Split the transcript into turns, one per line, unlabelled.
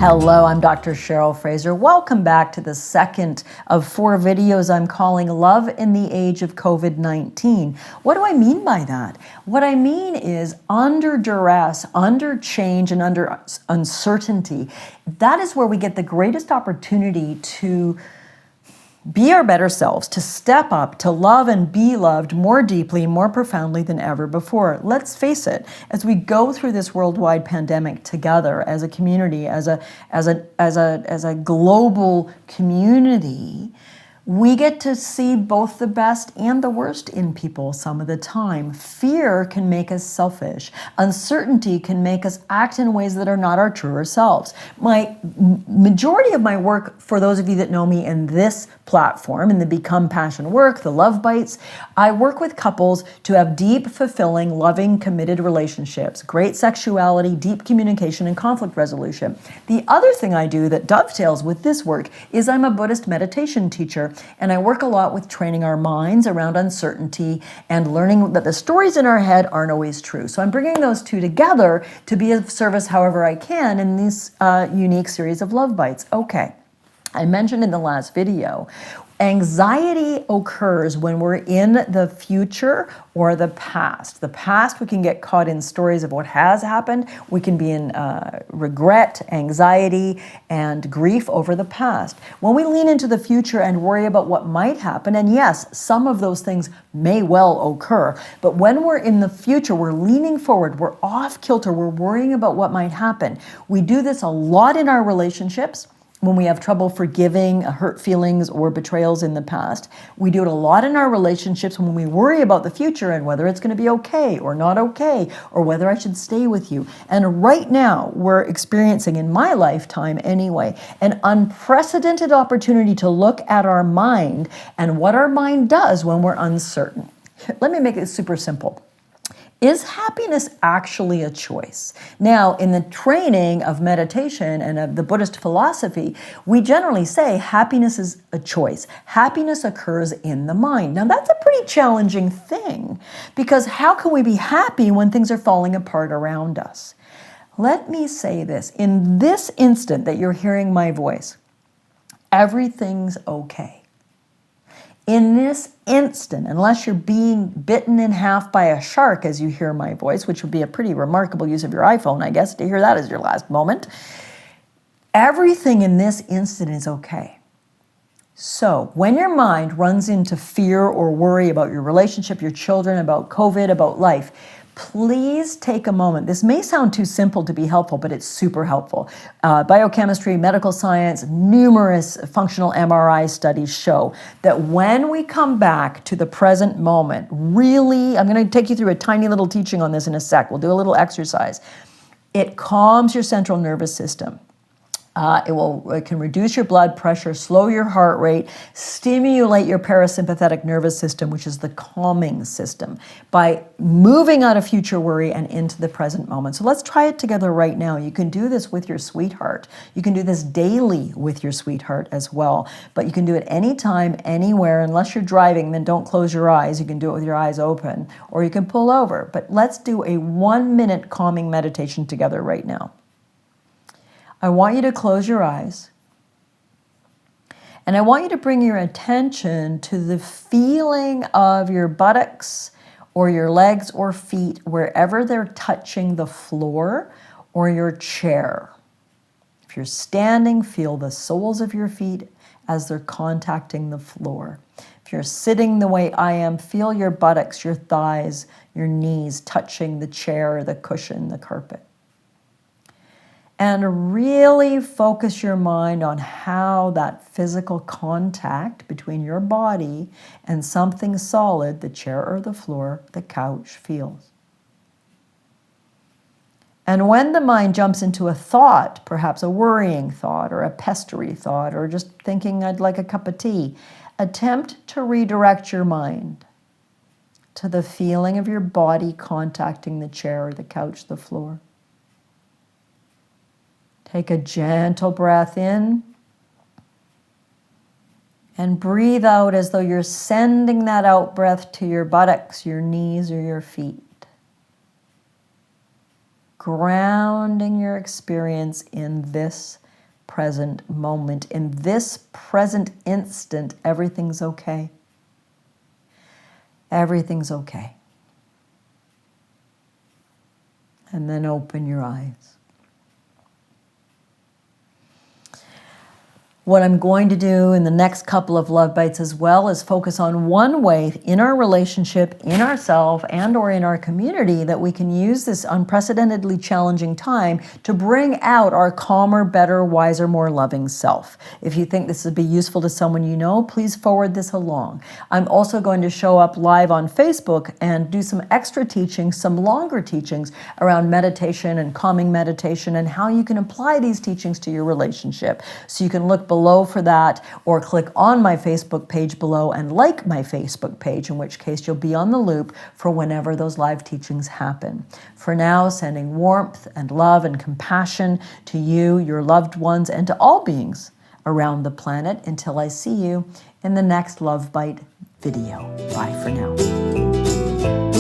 Hello, I'm Dr. Cheryl Fraser. Welcome back to the second of 4 videos I'm calling Love in the Age of COVID-19. What do I mean by that? What I mean is under duress, under change, and under uncertainty, that is where we get the greatest opportunity to be our better selves, to step up, to love and be loved more deeply, more profoundly than ever before. Let's face it, as we go through this worldwide pandemic together as a community, as a global community, we get to see both the best and the worst in people some of the time. Fear can make us selfish. Uncertainty can make us act in ways that are not our truer selves. My majority of my work, for those of you that know me in this platform, in the Become Passion work, the Love Bytes, I work with couples to have deep, fulfilling, loving, committed relationships, great sexuality, deep communication, and conflict resolution. The other thing I do that dovetails with this work is I'm a Buddhist meditation teacher. And I work a lot with training our minds around uncertainty and learning that the stories in our head aren't always true. So I'm bringing those two together to be of service however I can in this unique series of Love Bytes. Okay, I mentioned in the last video, anxiety occurs when we're in the future or the past. The past, we can get caught in stories of what has happened. We can be in regret, anxiety, and grief over the past. When we lean into the future and worry about what might happen, and yes, some of those things may well occur, but when we're in the future, we're leaning forward, we're off kilter, we're worrying about what might happen. We do this a lot in our relationships. When we have trouble forgiving hurt feelings or betrayals in the past. We do it a lot in our relationships when we worry about the future and whether it's going to be okay or not okay, or whether I should stay with you. And right now, we're experiencing, in my lifetime anyway, an unprecedented opportunity to look at our mind and what our mind does when we're uncertain. Let me make it super simple. Is happiness actually a choice? Now, in the training of meditation and of the Buddhist philosophy, we generally say happiness is a choice. Happiness occurs in the mind. Now, that's a pretty challenging thing because how can we be happy when things are falling apart around us? Let me say this. In this instant that you're hearing my voice, everything's okay. In this instant, unless you're being bitten in half by a shark as you hear my voice, which would be a pretty remarkable use of your iPhone, I guess, to hear that as your last moment, everything in this instant is okay. So when your mind runs into fear or worry about your relationship, your children, about COVID, about life, please take a moment. This may sound too simple to be helpful, but it's super helpful. Biochemistry, medical science, numerous functional MRI studies show that when we come back to the present moment, really, I'm going to take you through a tiny little teaching on this in a sec. We'll do a little exercise. It calms your central nervous system. It can reduce your blood pressure, slow your heart rate, stimulate your parasympathetic nervous system, which is the calming system, by moving out of future worry and into the present moment. So let's try it together right now. You can do this with your sweetheart. You can do this daily with your sweetheart as well, but you can do it anytime, anywhere. Unless you're driving, then don't close your eyes. You can do it with your eyes open, or you can pull over. But let's do a 1-minute calming meditation together right now. I want you to close your eyes, and I want you to bring your attention to the feeling of your buttocks or your legs or feet, wherever they're touching the floor or your chair. If you're standing, feel the soles of your feet as they're contacting the floor. If you're sitting the way I am, feel your buttocks, your thighs, your knees touching the chair, the cushion, the carpet. And really focus your mind on how that physical contact between your body and something solid, the chair or the floor, the couch, feels. And when the mind jumps into a thought, perhaps a worrying thought or a pestery thought, or just thinking I'd like a cup of tea, attempt to redirect your mind to the feeling of your body contacting the chair or the couch, the floor. Take a gentle breath in and breathe out as though you're sending that out breath to your buttocks, your knees, or your feet. Grounding your experience in this present moment, in this present instant, everything's okay. Everything's okay. And then open your eyes. What I'm going to do in the next couple of Love Bites as well is focus on one way in our relationship, in ourselves, and or in our community that we can use this unprecedentedly challenging time to bring out our calmer, better, wiser, more loving self. If you think this would be useful to someone you know, please forward this along. I'm also going to show up live on Facebook and do some extra teachings, some longer teachings around meditation and calming meditation and how you can apply these teachings to your relationship. So you can look below for that, or click on my Facebook page below and like my Facebook page, in which case you'll be on the loop for whenever those live teachings happen. For now, sending warmth and love and compassion to you, your loved ones, and to all beings around the planet until I see you in the next Love Bite video. Bye for now.